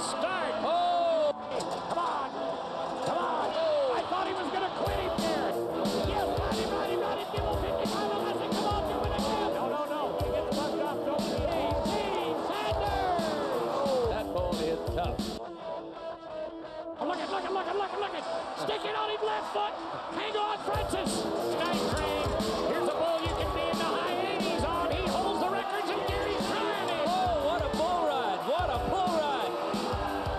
start. Oh! Come on. Come on. I thought he was going to quit him there. Yes, ride him. Give him 55 unless it. Come on, do it again. No. He gets bucked off. Don't be Sanders. Oh, that ball is tough. Look it. Stick it on his left foot. Hang on, Francis. Night train. Here's a bull you can be in the high 80s on. He holds the records and Gary's trying it. Oh, what a bull ride. What a bull ride.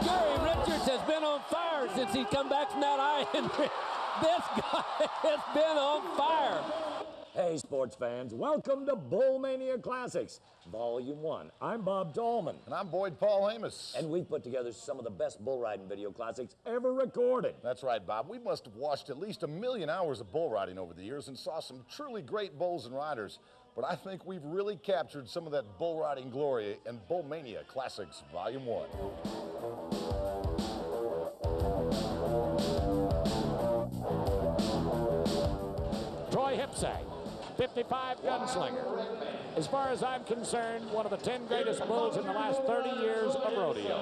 Gary Richards has been on fire since he's come back from that eye injury. This guy has been on fire. Hey, sports fans, welcome to BULLMANIA Classics Volume One. I'm Bob Tallman. And I'm Boyd Paul Amos. And we've put together some of the best bull riding video classics ever recorded. That's right, Bob. We must have watched at least 1 million hours of bull riding over the years and saw some truly great bulls and riders. But I think we've really captured some of that bull riding glory in BULLMANIA Classics Volume One. Troy Hipsay, 55 gunslinger. As far as I'm concerned, one of the 10 greatest bulls in the last 30 years of rodeo.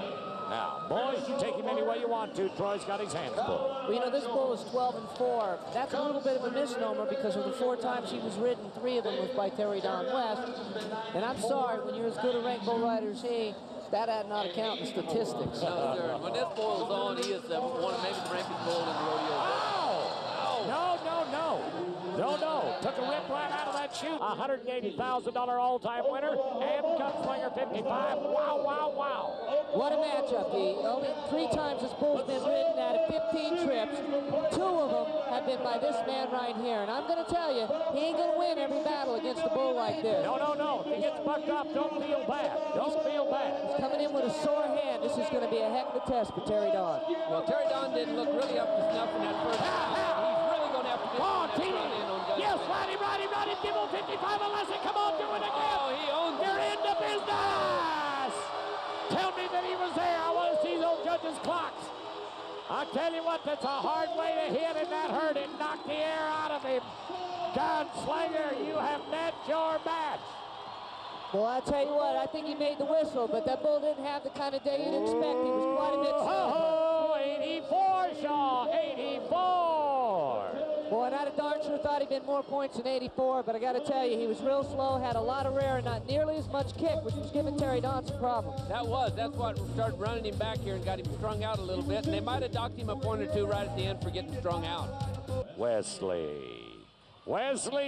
Now, boys, you take him any way you want to. Troy's got his hands full. Well, you know, this bull is 12-4. That's a little bit of a misnomer because of the 4 times he was ridden, 3 of them was by Terry Don West. And I'm sorry, when you're as good a ranked bull rider as he, that had not account in statistics. No, sir. When this bull is on, he is one of maybe the rankest bull in the rodeo. No. Took a rip right out of that chute. $180,000 all-time winner and gunslinger 55. Wow. What a matchup. Only 3 times this bull's been ridden out of 15 trips. 2 of them have been by this man right here. And I'm going to tell you, he ain't going to win every battle against a bull like this. No. If he gets bucked up, don't feel bad. He's coming in with a sore hand. This is going to be a heck of a test for Terry Don. Well, Terry Don didn't look really up to snuff in that first round. He's really going to have to get Come on, that Teeny. front end on Gus. Yes, ride him. Give him 55 unless it. Come on, do it again. Oh, he owns it. You're into business. Tell me that he was there. I want to see those judges' clocks. I tell you what, that's a hard way to hit, and that hurt him. Knocked the air out of him. Gunslinger, you have met your match. Well, I tell you what, I think he made the whistle, but that bull didn't have the kind of day you'd expect. He was quite a bit slow. 84, Shaw, 84. Boy, and I'd have darn sure thought he'd been more points than 84, but I got to tell you, he was real slow, had a lot of rear, and not nearly as much kick, which was giving Terry Don some problems. That's what started running him back here and got him strung out a little bit, and they might have docked him a point or 2 right at the end for getting strung out. Wesley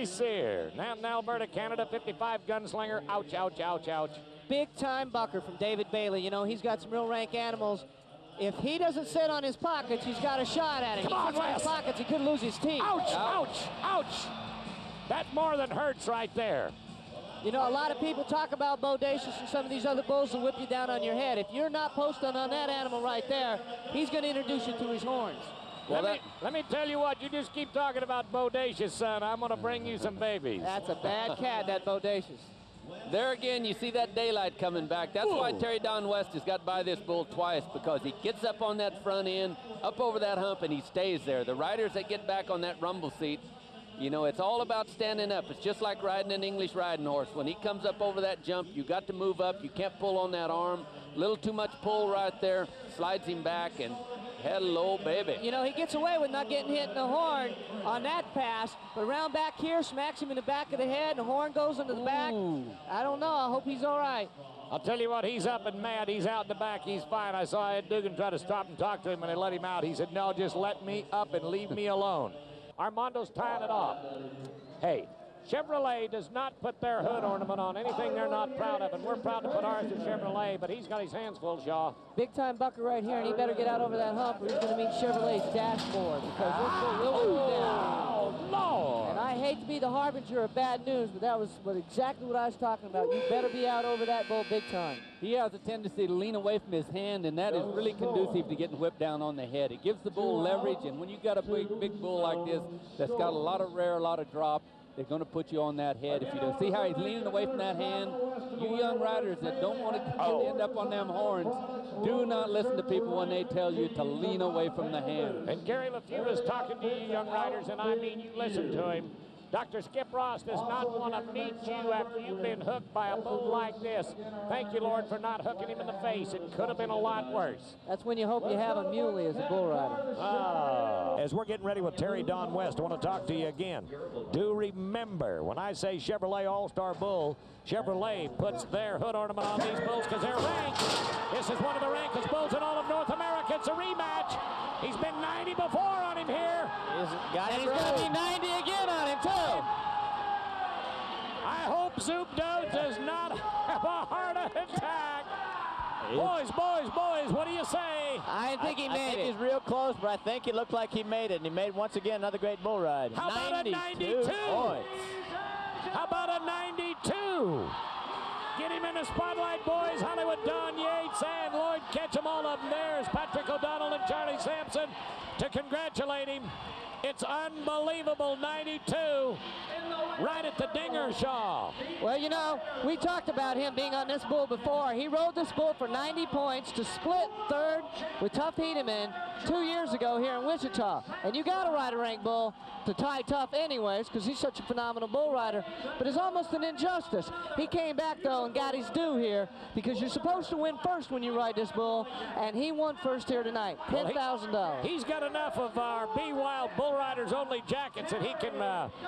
Sear, now in Alberta, Canada, 55 gunslinger. Ouch. Big time bucker from David Bailey. You know, he's got some real rank animals. If he doesn't sit on his pockets, he's got a shot at it. Come on, He sits on his pockets, he could lose his teeth. Ouch. That more than hurts right there. You know, a lot of people talk about Bodacious and some of these other bulls will whip you down on your head. If you're not posting on that animal right there, he's going to introduce you to his horns. Well, let me tell you what, you just keep talking about Bodacious, son. I'm going to bring you some babies. That's a bad cat, that Bodacious. There again, you see that daylight coming back. That's why Terry Don West has got by this bull twice, because he gets up on that front end, up over that hump, and he stays there. The riders that get back on that rumble seat, you know, it's all about standing up. It's just like riding an English riding horse. When he comes up over that jump, you got to move up. You can't pull on that arm. A little too much pull right there, slides him back, and hello, baby. You know, he gets away with not getting hit in the horn on that pass, but around back here, smacks him in the back of the head, and the horn goes into the back. I don't know. I hope he's all right. I'll tell you what, he's up and mad. He's out in the back. He's fine. I saw Ed Dugan try to stop and talk to him, and they let him out. He said, no, just let me up and leave me alone. Armando's tying it off. Hey, Chevrolet does not put their hood ornament on anything they're not proud of, and we're proud to put ours in Chevrolet, but he's got his hands full, Shaw. Big time bucker right here, and he better get out over that hump or he's going to meet Chevrolet's dashboard, because this bull will go down. Oh, Lord. And I hate to be the harbinger of bad news, but that was exactly what I was talking about. You better be out over that bull big time. He has a tendency to lean away from his hand, and that is really conducive to getting whipped down on the head. It gives the bull leverage, and when you've got a big bull like this that's got a lot of rear, a lot of drop, they're going to put you on that head if you don't. See how he's leaning away from that hand? You young riders that don't want to end up on them horns, do not listen to people when they tell you to lean away from the hand. And Gary LaFew is talking to you young riders, and I mean you listen to him. Dr. Skip Ross does not want to meet you after you've been hooked by a bull like this. Thank you, Lord, for not hooking him in the face. It could have been a lot worse. That's when you hope you have a muley as a bull rider. As we're getting ready with Terry Don West, I want to talk to you again. Do remember, when I say Chevrolet All-Star Bull, Chevrolet puts their hood ornament on these bulls because they're ranked. This is one of the rankest bulls in all of North America. It's a rematch. He's been 90 before on him here. And he's going to be 90 again on him, too. I hope Zoop Doe does not have a heart attack. Boys, what do you say? I think he made it. He's real close, but I think it looked like he made it, and he made, once again, another great bull ride. How about a 92? Points. How about a 92? Get him in the spotlight, boys. Hollywood Don Yates and Lloyd Ketchum, all of them. There's Patrick O'Donnell and Charlie Sampson to congratulate him. It's unbelievable, 92, right at the Dingershaw. Well, you know, we talked about him being on this bull before. He rode this bull for 90 points to split third with Tuff Hedeman 2 years ago here in Wichita. And you got to ride a ranked bull to tie Tuff anyways, because he's such a phenomenal bull rider. But it's almost an injustice. He came back, though, and got his due here, because you're supposed to win first when you ride this bull, and he won first here tonight, $10,000. He's got enough of our Be Wild Bull Riders Only jackets that he can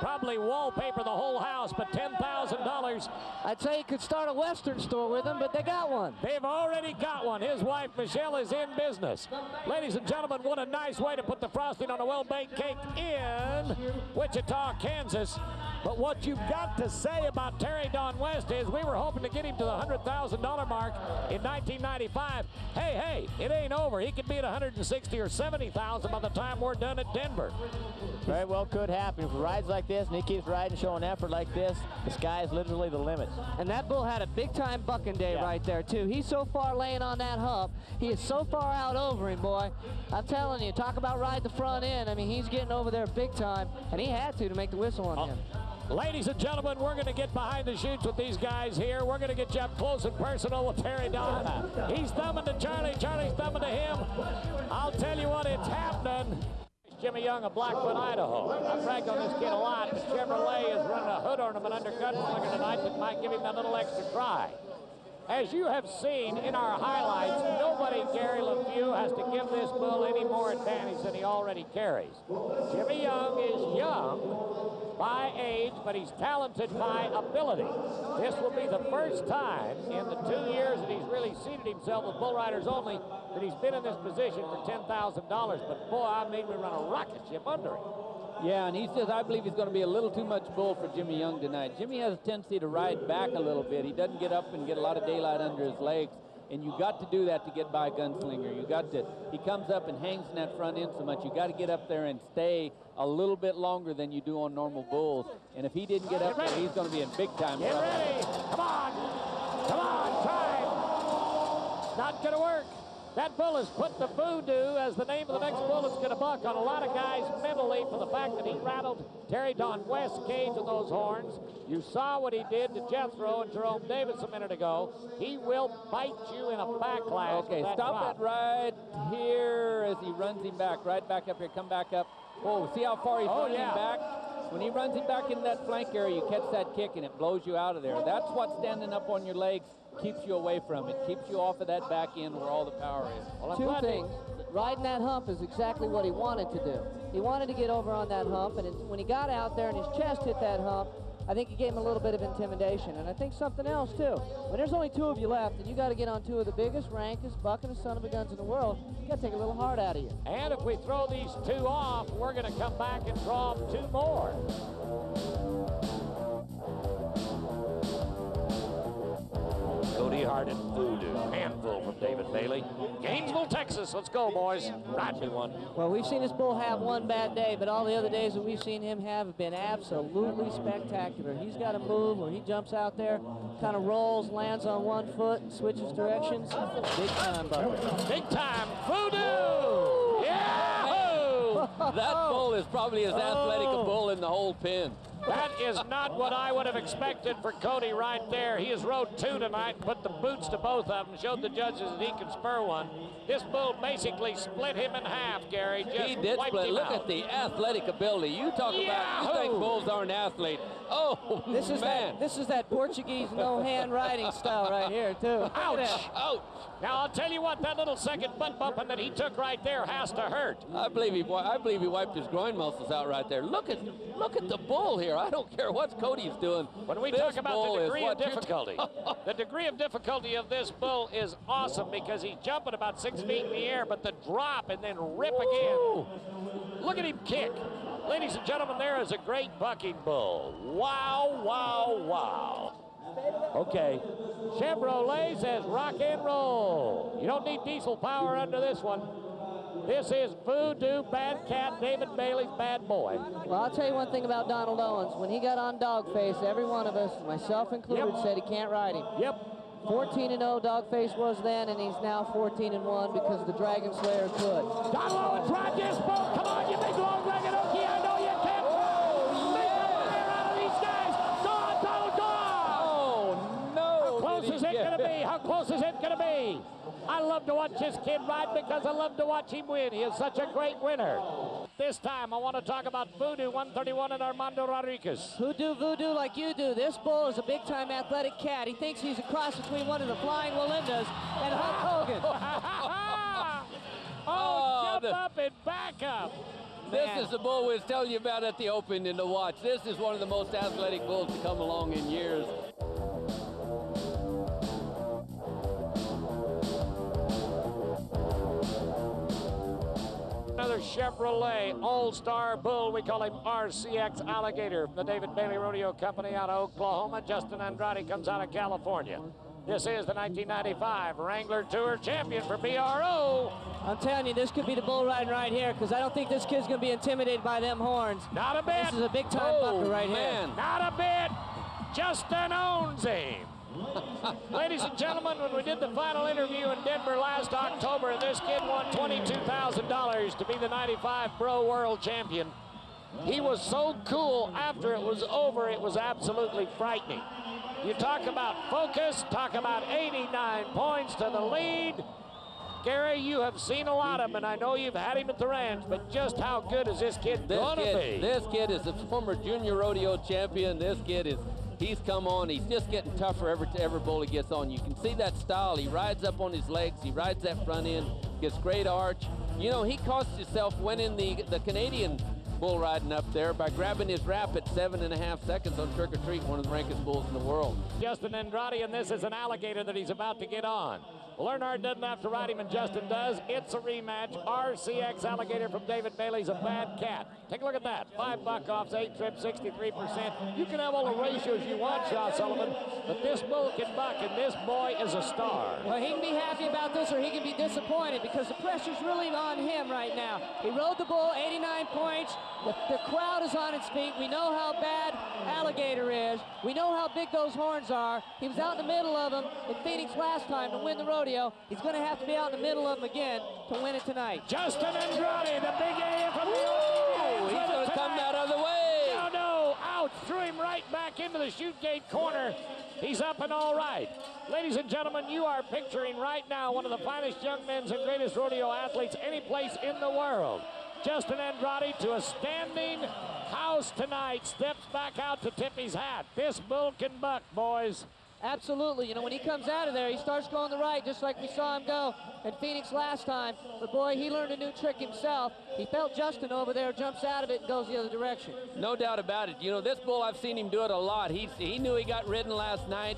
probably wallpaper the whole house, but $10,000. I'd say he could start a Western store with him, but they got one. They've already got one. His wife, Michelle, is in business. Ladies and gentlemen, what a nice way to put the frosting on a well-baked cake in Wichita, Kansas. But what you've got to say about Terry Don West is we were hoping to get him to the $100,000 mark in 1995. Hey, it ain't over. He could be at 160 or 70,000 by the time we're done at Denver. Very well could happen. If he rides like this and he keeps riding, showing effort like this, the sky is literally the limit. And that bull had a big-time bucking day right there, too. He's so far laying on that hump. He is so far out over him, boy. I'm telling you, talk about ride the front end. I mean, he's getting over there big time, and he had to make the whistle on him. Ladies and gentlemen, we're going to get behind the chutes with these guys here. We're going to get you up close and personal with Terry Don. He's thumbing to Charlie. Charlie's thumbing to him. I'll tell you what, it's happening. Jimmy Young of Blackfoot, Idaho. I've bragged on this kid a lot, but Chevrolet is running a hood ornament under Gunslinger tonight that might give him that little extra try. As you have seen in our highlights, nobody, Gary Lemieux, has to give this bull any more advantage than he already carries. Jimmy Young is young by age, but he's talented by ability. This will be the first time in the 2 years that he's really seated himself with Bull Riders Only that he's been in this position for $10,000. But boy, I made me run a rocket ship under him. Yeah, and he says, I believe he's going to be a little too much bull for Jimmy Young tonight. Jimmy has a tendency to ride back a little bit. He doesn't get up and get a lot of daylight under his legs, and you got to do that to get by Gunslinger. You got to, he comes up and hangs in that front end so much. You got to get up there and stay a little bit longer than you do on normal bulls. And if he didn't get up there, he's going to be in big time trouble. Get ready. Come on, try. Not going to work. That bull has put the voodoo as the name of the next bull that's going to buck on a lot of guys mentally for the fact that he rattled Terry Don West's cage with those horns. You saw what he did to Jethro and Jerome Davis a minute ago. He will bite you in a backlash. Okay, stop that right here as he runs him back. Right back up here. Come back up. Whoa, see how far he's running back? When he runs him back into that flank area, you catch that kick and it blows you out of there. That's what standing up on your legs keeps you away from. It keeps you off of that back end where all the power is. Well, two things. Riding that hump is exactly what he wanted to do. He wanted to get over on that hump, and when he got out there and his chest hit that hump, I think it gave him a little bit of intimidation. And I think something else, too. When there's only two of you left, and you got to get on two of the biggest, rankest, bucking son of a guns in the world, you got to take a little heart out of you. And if we throw these two off, we're going to come back and draw two more. Cody Hart and Voodoo. Handful from David Bailey. Gainesville, Texas. Let's go, boys. Ride me one. Well, we've seen this bull have one bad day, but all the other days that we've seen him have been absolutely spectacular. He's got a move where he jumps out there, kind of rolls, lands on one foot, and switches directions. Big time, Buck. Big time. Voodoo! Yeah! That bull is probably as athletic a bull in the whole pen. That is not what I would have expected for Cody right there. He has rode 2 tonight, put the boots to both of them, showed the judges that he can spur one. This bull basically split him in half, Gary. Just he did split. Look at the athletic ability. You talk about, you think bulls aren't athletes. Oh, this is man. This is that Portuguese no-hand riding style right here, too. Ouch! Ouch! Now, I'll tell you what, that little second butt bumping that he took right there has to hurt. I believe he wiped his groin muscles out right there. Look at the bull here. I don't care what Cody's doing. When we talk about the degree of difficulty, the degree of difficulty of this bull is awesome because he's jumping about 6 feet in the air, but the drop and then rip again. Look at him kick. Ladies and gentlemen, there is a great bucking bull. Wow, wow, wow. Okay, Chevrolet says rock and roll. You don't need diesel power under this one. This is Voodoo Bad Cat, David Bailey's bad boy. Well, I'll tell you one thing about Donald Owens. When he got on Dogface, every one of us, myself included, said he can't ride him. Yep. 14-0 Dogface was then, and he's now 14-1 because the Dragon Slayer could. Donald Owens, ride this bull. Come on, you big long-legged Okie. I know you can. Oh, make a fire out of these guys. Go on, Donald, go on. Oh, no. How close is it going to be? How close is it going to be? I love to watch this kid ride because I love to watch him win. He is such a great winner. This time, I want to talk about Voodoo 131 and Armando Rodriguez. Who do voodoo like you do? This bull is a big-time athletic cat. He thinks he's a cross between one of the Flying Walindas and Hulk Hogan. Jump up and back up. This is the bull we was telling you about at the Open in the watch. This is one of the most athletic bulls to come along in years. Another Chevrolet All-Star Bull. We call him RCX Alligator from the David Bailey Rodeo Company out of Oklahoma. Justin Andrade comes out of California. This is the 1995 Wrangler Tour champion for BRO. I'm telling you, this could be the bull riding right here because I don't think this kid's going to be intimidated by them horns. Not a bit. This is a big-time bucker right here. Not a bit. Justin owns him. Ladies and gentlemen, when we did the final interview in Denver last October, this kid won $22,000 to be the 95 Pro World Champion. He was so cool after it was over, it was absolutely frightening. You talk about focus, talk about 89 points to the lead. Gary, you have seen a lot of him, and I know you've had him at the ranch, but just how good is this kid gonna be? This kid is a former junior rodeo champion. This kid is, he's come on. He's just getting tougher every bull he gets on. You can see that style. He rides up on his legs. He rides that front end, gets great arch. You know, he cost himself winning the Canadian bull riding up there by grabbing his wrap at 7.5 seconds on Trick or Treat, one of the rankest bulls in the world. Justin Andrade, and this is an alligator that he's about to get on. Leonard doesn't have to ride him, and Justin does. It's a rematch. RCX Alligator from David Bailey's a bad cat. Take a look at that. 5 buck-offs, 8 trips, 63%. You can have all the ratios you want, Shaw Sullivan, but this bull can buck, and this boy is a star. Well, he can be happy about this, or he can be disappointed because the pressure's really on him right now. He rode the bull, 89 points. The crowd is on its feet. We know how bad Alligator is. We know how big those horns are. He was out in the middle of them in Phoenix last time to win the rodeo. He's going to have to be out in the middle of them again to win it tonight. Justin Andrade, the big A from the He's going to come that other way. No, ouch, threw him right back into the chute gate corner. He's up and all right. Ladies and gentlemen, you are picturing right now one of the finest young men's and greatest rodeo athletes any place in the world. Justin Andrade to a standing house tonight, steps back out to tip his hat. This bull can buck, boys. Absolutely. You know, when he comes out of there, he starts going the right, just like we saw him go in Phoenix last time. But, boy, he learned a new trick himself. He felt Justin over there, jumps out of it, and goes the other direction. No doubt about it. You know, this bull, I've seen him do it a lot. He knew he got ridden last night.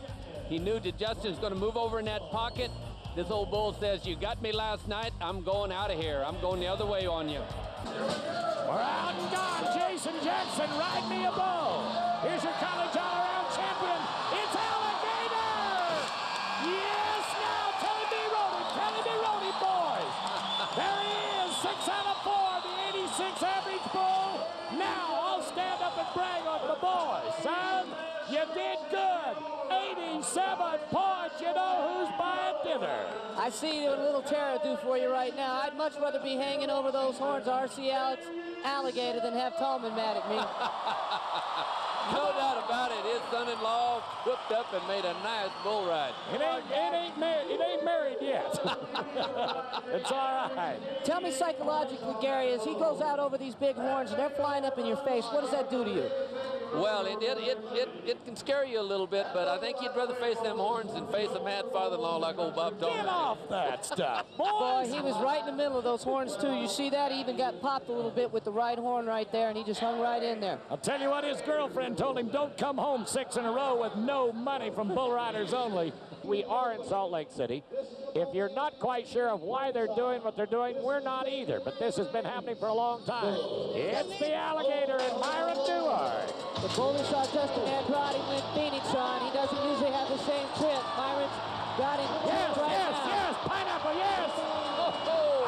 He knew that Justin's going to move over in that pocket. This old bull says, you got me last night, I'm going out of here. I'm going the other way on you. We're out and gone. Jason Jackson, ride me a bull. Here's your college all-around champion. It's Alligator. Yes, now Kelly B. Rody, boys. There he is, 6 out of 4, the 86 average bull. Now I'll stand up and brag on the boys, son. You did good. 87 points. You know who's buying dinner. I see what a little Tara do for you right now. I'd much rather be hanging over those horns, RC Alex Alligator, than have Tallman mad at me. son-in-law hooked up and made a nice bull ride. It ain't married yet. It's all right. Tell me psychologically, Gary, as he goes out over these big horns and they're flying up in your face, what does that do to you? Well, it can scare you a little bit, but I think you'd rather face them horns than face a mad father-in-law like old Bob told me. Get off that stuff, boys. Boy, he was right in the middle of those horns, too. You see that? He even got popped a little bit with the right horn right there, and he just hung right in there. I'll tell you what, his girlfriend told him, don't come home 6 in a row with no money from bull riders only. We are in Salt Lake City. If you're not quite sure of why they're doing what they're doing, we're not either. But this has been happening for a long time. It's the Alligator and Myron Duard. The bull we saw Justin Andrade win Phoenix on, he doesn't usually have the same trip. Myron's got him Yes, right yes, now. yes, Pineapple, yes.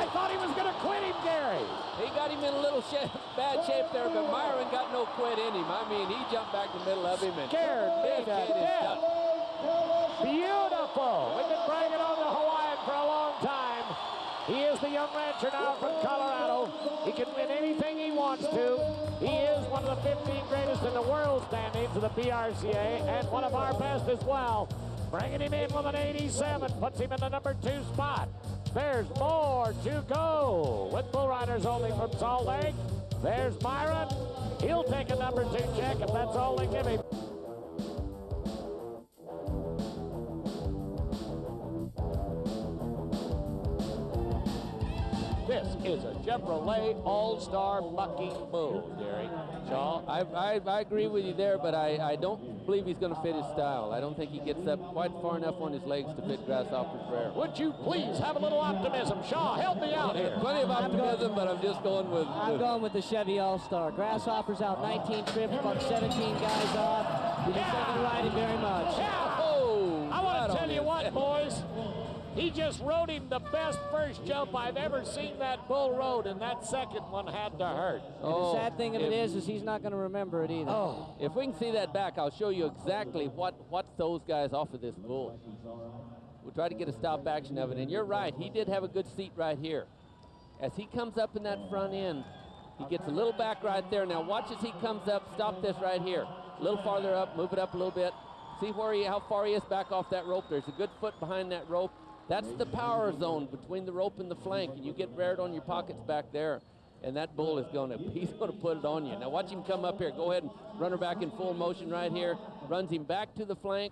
I thought he was going to quit him, Gary. He got him in a little bad shape there, but Myron got no quit in him. I mean, he jumped back in the middle of him and Scared me to hit his death. stuff. Beautiful. We've been bragging on the Hawaiian for a long time. He is the young rancher now from Colorado. He can win anything he wants to. He is one of the 15 greatest in the world standings of the BRCA and one of our best as well. Bringing him in with an 87, puts him in the number 2 spot. There's more to go with bull riders only from Salt Lake. There's Myron. He'll take a number 2 check if that's all they give him. This is a Chevrolet All-Star bucking bull, Gary. Shaw? I agree with you there, but I don't believe he's going to fit his style. I don't think he gets up quite far enough on his legs to fit Grasshopper's rare. Would you please have a little optimism? Shaw, help me out here. Plenty of optimism, but I'm just going with... I'm going with the Chevy All-Star. Grasshopper's out 19 trips, about 17 guys off. He just doesn't ride him very much. Yeah. Oh, I want right to tell on you his what, head. boys. He just rode him the best first jump I've ever seen that bull rode, and that second one had to hurt. And the sad thing of it is he's not going to remember it either. Oh, if we can see that back, I'll show you exactly what those guys off of this bull. We'll try to get a stop action of it, and you're right, he did have a good seat right here. As he comes up in that front end, he gets a little back right there. Now watch as he comes up, stop this right here. A little farther up, move it up a little bit. See how far he is back off that rope. There's a good foot behind that rope. That's the power zone between the rope and the flank, and you get reared on your pockets back there, and that bull is he's gonna put it on you. Now watch him come up here. Go ahead and run her back in full motion right here. Runs him back to the flank,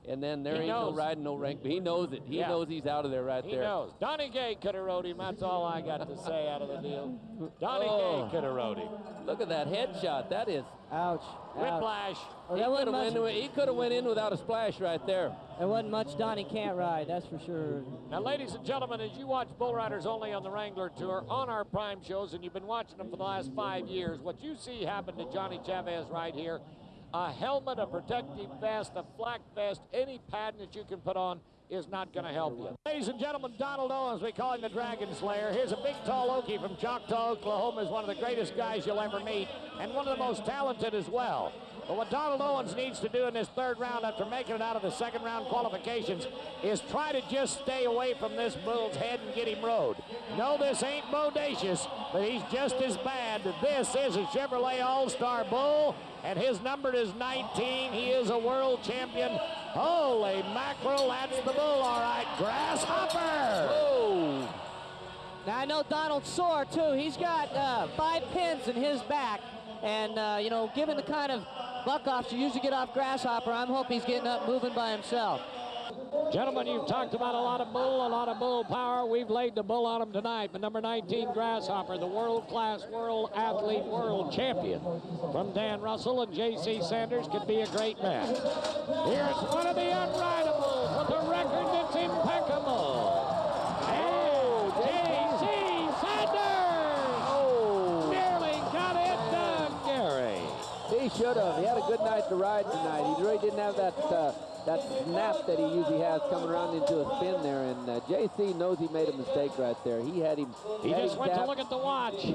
and then there ain't no riding, no rank, but he knows it. He knows he's out of there right there. He knows. Donnie Gay could have rode him. That's all I got to say out of the deal. Donnie Gay could have rode him. Look at that headshot. That is... Ouch. Whiplash. Oh, He could have went in without a splash right there. There wasn't much Donnie can't ride, that's for sure. Now, ladies and gentlemen, as you watch Bull Riders Only on the Wrangler Tour on our prime shows, and you've been watching them for the last 5 years, what you see happen to Johnny Chavez right here, a helmet, a protective vest, a flak vest, any padding that you can put on is not going to help you. Ladies and gentlemen, Donald Owens, we call him the Dragon Slayer. Here's a big, tall Okie from Choctaw, Oklahoma. Is one of the greatest guys you'll ever meet, and one of the most talented as well. But what Donald Owens needs to do in this third round after making it out of the second round qualifications is try to just stay away from this bull's head and get him rode. No, this ain't bodacious, but he's just as bad. This is a Chevrolet All-Star Bull, and his number is 19. He is a world champion. Holy mackerel, that's the bull, all right. Grasshopper! Oh! Now, I know Donald's sore, too. He's got 5 pins in his back. And, you know, given the kind of buck-offs you usually get off Grasshopper, I'm hoping he's getting up moving by himself. Gentlemen, you've talked about a lot of bull power. We've laid the bull on him tonight. But number 19, Grasshopper, the world-class, world athlete, world champion from Dan Russell and J.C. Sanders, could be a great match. Here's one of the unridables with a record that's impeccable. And J.C. Sanders! Oh! Nearly got it done, Gary. He should have. He had a good night to ride tonight. He really didn't have that snap that he usually has coming around into a spin there, and JC knows he made a mistake right there. He had him. He just went to look at the watch.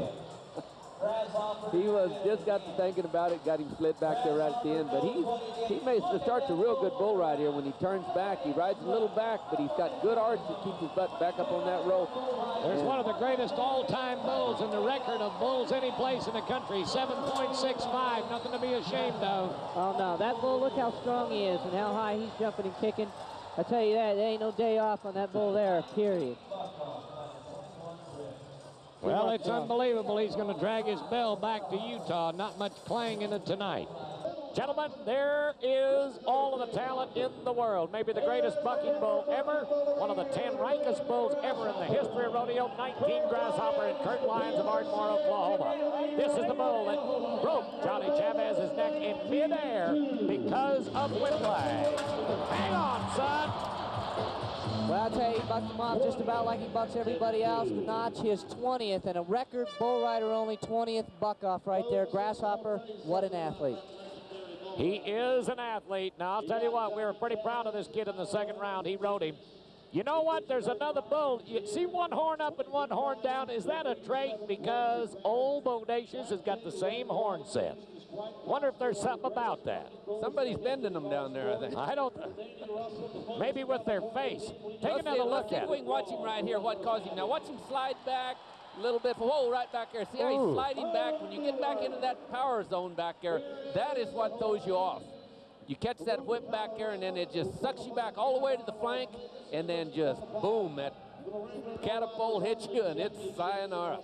He was just got to thinking about it, got him slid back there right at the end. But he starts a real good bull ride here when he turns back. He rides a little back, but he's got good arch to keep his butt back up on that rope. There's one of the greatest all-time bulls in the record of bulls any place in the country, 7.65, nothing to be ashamed of. Oh, no, that bull, look how strong he is and how high he's jumping and kicking. I tell you that, there ain't no day off on that bull there, period. Well, it's unbelievable. He's going to drag his bell back to Utah. Not much clang in it tonight. Gentlemen, there is all of the talent in the world. Maybe the greatest bucking bull ever. One of the 10 rankest bulls ever in the history of rodeo. 19 Grasshopper and Kurt Lyons of Ardmore, Oklahoma. This is the bull that broke Johnny Chavez's neck in midair because of whiplash. Hang on, son. Well, I'll tell you, he bucked him off just about like he bucks everybody else to notch his 20th, and a record bull rider only 20th buck off right there. Grasshopper, what an athlete. He is an athlete. Now, I'll tell you what, we were pretty proud of this kid in the second round. He rode him. You know what? There's another bull. You see one horn up and one horn down. Is that a trait? Because old Bodacious has got the same horn set. Wonder if there's something about that. Somebody's bending them down there, I think. I don't. Maybe with their face. Take another look at it. We can watch him right here, what caused him. Now watch him slide back a little bit. Whoa, right back there. See how he's sliding back? When you get back into that power zone back there, that is what throws you off. You catch that whip back there, and then it just sucks you back all the way to the flank, and then just boom, that catapult hits you, and it's sayonara.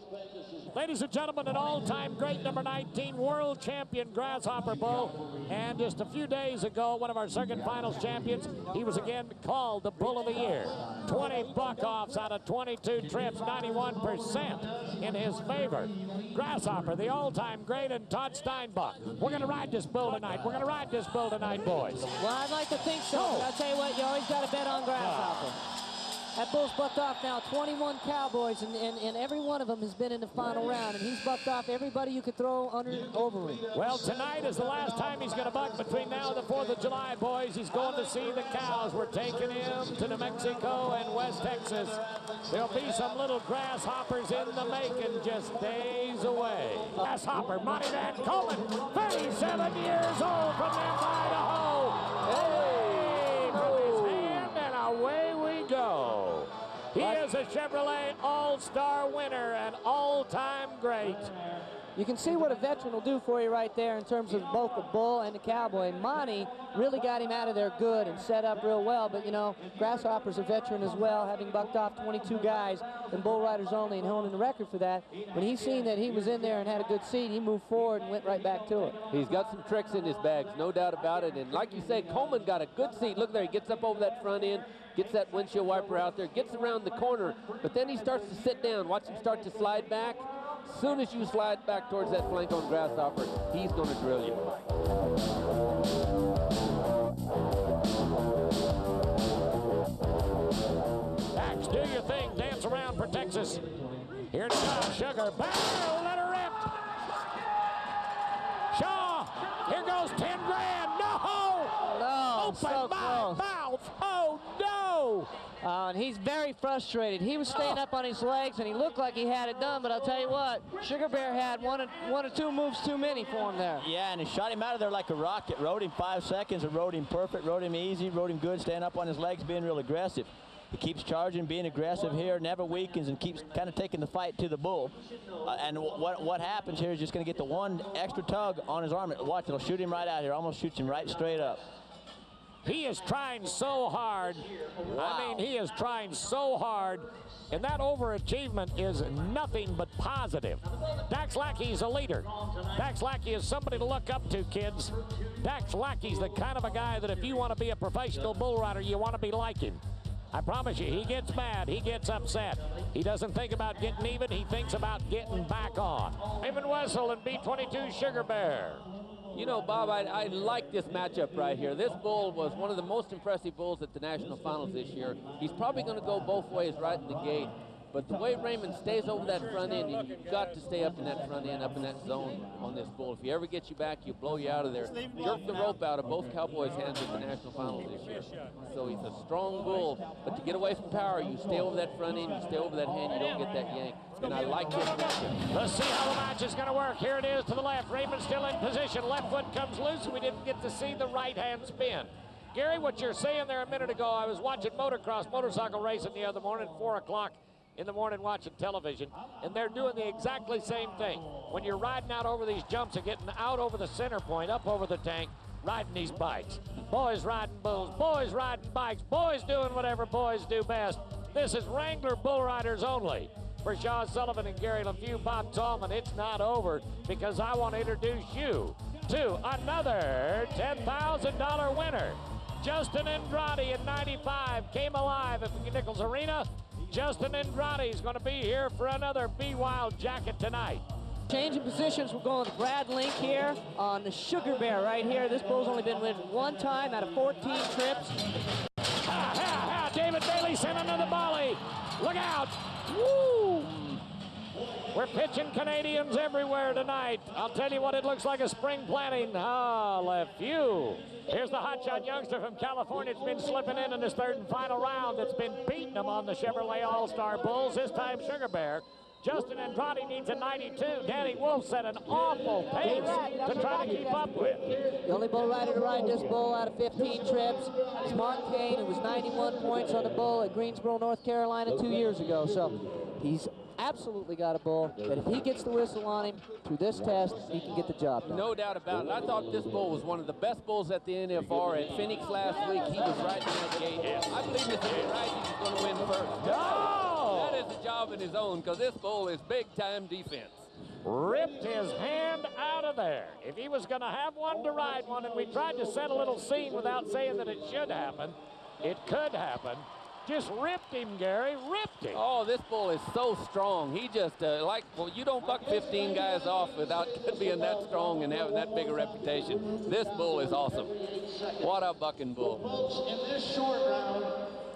Ladies and gentlemen, an all-time great number 19 world champion Grasshopper bull. And just a few days ago, one of our circuit finals champions, he was again called the Bull of the Year. 20 buck-offs out of 22 trips, 91% in his favor. Grasshopper, the all-time great, and Todd Steinbach. We're going to ride this bull tonight. We're going to ride this bull tonight, boys. Well, I'd like to think so, but I'll tell you what, you always got to bet on Grasshopper. That bull's bucked off now 21 cowboys, and every one of them has been in the final round, and he's bucked off everybody you could throw over him. Well, tonight is the last time he's going to buck between now and the 4th of July, boys. He's going to see the cows. We're taking him to New Mexico and West Texas. There'll be some little grasshoppers in the making just days away. Grasshopper, Monty Van Coleman, 37 years old from them, Idaho. Hey, from his hand, and away we go. He is a Chevrolet All-Star winner, an all-time great. You can see what a veteran will do for you right there in terms of both the bull and the cowboy. Monty really got him out of there good and set up real well, but you know, Grasshopper's a veteran as well, having bucked off 22 guys and bull riders only and holding the record for that. When he seen that he was in there and had a good seat, he moved forward and went right back to it. He's got some tricks in his bags, no doubt about it, and like you say, Coleman got a good seat. Look there, he gets up over that front end, gets that windshield wiper out there, gets around the corner, but then he starts to sit down. Watch him start to slide back. As soon as you slide back towards that flank on Grasshopper, he's going to drill you. Max, do your thing. Dance around for Texas. Here it comes. Sugar. Barrel. Let her rip. Shaw. Here goes 10 grand. No. No. Open So my close. mouth. Oh, no. And he's very frustrated. He was staying up on his legs, and he looked like he had it done, but I'll tell you what, Sugar Bear had one or two moves too many for him there. Yeah, and he shot him out of there like a rocket. Rode him 5 seconds and rode him perfect, rode him easy, rode him good, staying up on his legs, being real aggressive. He keeps charging, being aggressive here, never weakens, and keeps kind of taking the fight to the bull. And what happens here is just going to get the one extra tug on his arm. Watch, it'll shoot him right out here, almost shoots him right straight up. He is trying so hard. Wow. I mean, he is trying so hard, and that overachievement is nothing but positive. Dax Lackey's a leader. Dax Lackey is somebody to look up to, kids. Dax Lackey's the kind of a guy that if you want to be a professional bull rider, you want to be like him. I promise you, he gets mad, he gets upset. He doesn't think about getting even, he thinks about getting back on. Raymond Wessel and B-22 Sugar Bear. You know, Bob, I like this matchup right here. This bull was one of the most impressive bulls at the national finals this year. He's probably going to go both ways right in the gate. But the way Raymond stays over that front end, you've got to stay up in that front end, up in that zone on this bull. If he ever gets you back, he'll blow you out of there. Jerk the rope out of both Cowboys' hands at the National Finals this year. So he's a strong bull, but to get away from power, you stay over that front end, you stay over that hand, you don't get that yank. And I like this matchup. Let's see how the match is going to work. Here it is to the left. Raymond still in position. Left foot comes loose, and we didn't get to see the right hand spin. Gary, what you're saying there a minute ago, I was watching motocross, motorcycle racing the other morning, 4 o'clock in the morning watching television, and they're doing the exactly same thing. When you're riding out over these jumps and getting out over the center point, up over the tank, riding these bikes. Boys riding bulls, boys riding bikes, boys doing whatever boys do best. This is Wrangler Bull Riders only. For Shaw Sullivan and Gary LeFew, Bob Tallman, it's not over because I want to introduce you to another $10,000 winner. Justin Andrade in 95 came alive at Nichols Arena. Justin Andrade is going to be here for another Be Wild jacket tonight. Changing positions, we're going with Brad Link here on the Sugar Bear right here. This bull's only been ridden 1 time out of 14 trips. David Bailey sent another volley. Look out. Woo! We're pitching Canadians everywhere tonight. I'll tell you what, it looks like a spring planting. Ah, LeFew. Here's the hotshot youngster from California. It's been slipping in his 3rd and final round. It's been beating him on the Chevrolet All-Star Bulls. This time, Sugar Bear. Justin Andrade needs a 92. Danny Wolf set an awful pace to try to keep up with. The only bull rider to ride this bull out of 15 trips is Mark Kane, who was 91 points on the bull at Greensboro, North Carolina 2 years ago. So he's absolutely got a bull that if he gets the whistle on him through this test, he can get the job done. No doubt about it. I thought this bull was one of the best bulls at the NFR at Phoenix last week. He was riding that gate. I believe Mr. Right, he's going to win first. No! That is a job in his own because this bull is big-time defense. Ripped his hand out of there. If he was going to have one to ride one, and we tried to set a little scene without saying that it should happen, it could happen. Just ripped him, Gary, ripped him. Oh, this bull is so strong. He just, well, you don't buck 15 guys off without being that strong and having that big a reputation. This bull is awesome. What a bucking bull.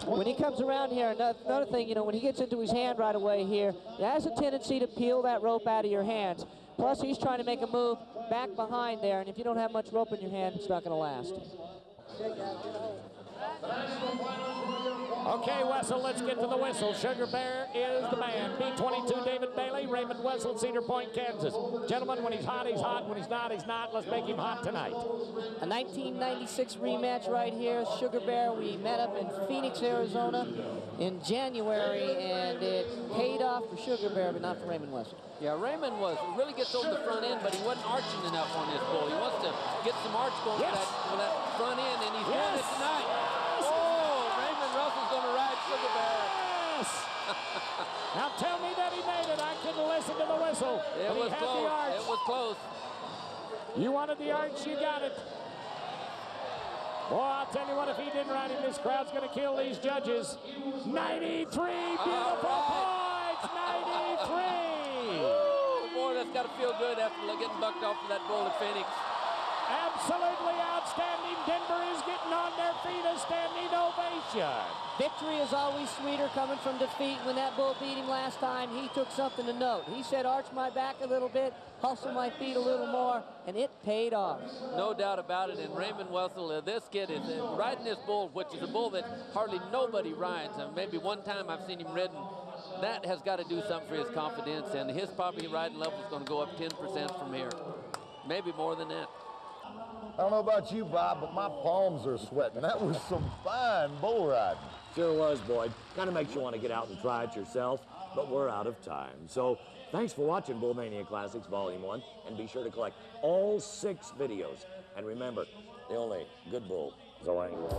When he comes around here, another thing, you know, when he gets into his hand right away here, it has a tendency to peel that rope out of your hands. Plus, he's trying to make a move back behind there, and if you don't have much rope in your hand, it's not going to last. Okay, Wessel, let's get to the whistle. Sugar Bear is the man. B-22, David Bailey, Raymond Wessel, Cedar Point, Kansas. Gentlemen, when he's hot, he's hot. When he's not, he's not. Let's make him hot tonight. A 1996 rematch right here. Sugar Bear, we met up in Phoenix, Arizona in January, and it paid off for Sugar Bear, but not for Raymond Wessel. Yeah, Raymond really gets over the front end, but he wasn't arching enough on this bull. He wants to get some arch going for that front end, and he's doing it tonight. Oh, Raymond Russell's going to ride Sugar Bear. Yes! Now tell me that he made it. I couldn't listen to the whistle. It was close. It was close. You wanted the arch, you got it. Boy, I'll tell you what, if he didn't ride him, this crowd's going to kill these judges. 93 beautiful points! 93! Boy, that's got to feel good after getting bucked off of that bull at Phoenix. Absolutely outstanding. Denver is getting on their feet. A standing ovation. Victory is always sweeter coming from defeat. When that bull beat him last time, he took something to note. He said, arch my back a little bit, hustle my feet a little more, and it paid off. No doubt about it. And Raymond Wessel, this kid is riding this bull, which is a bull that hardly nobody rides. And maybe one time I've seen him ridden. That has got to do something for his confidence, and his probably riding level is going to go up 10% from here. Maybe more than that. I don't know about you, Bob, but my palms are sweating. That was some fine bull riding. Sure was, Boyd. Kind of makes you want to get out and try it yourself, but we're out of time. So thanks for watching BULLMANIA Classics Volume 1, and be sure to collect all 6 videos. And remember, the only good bull is a Wrangler.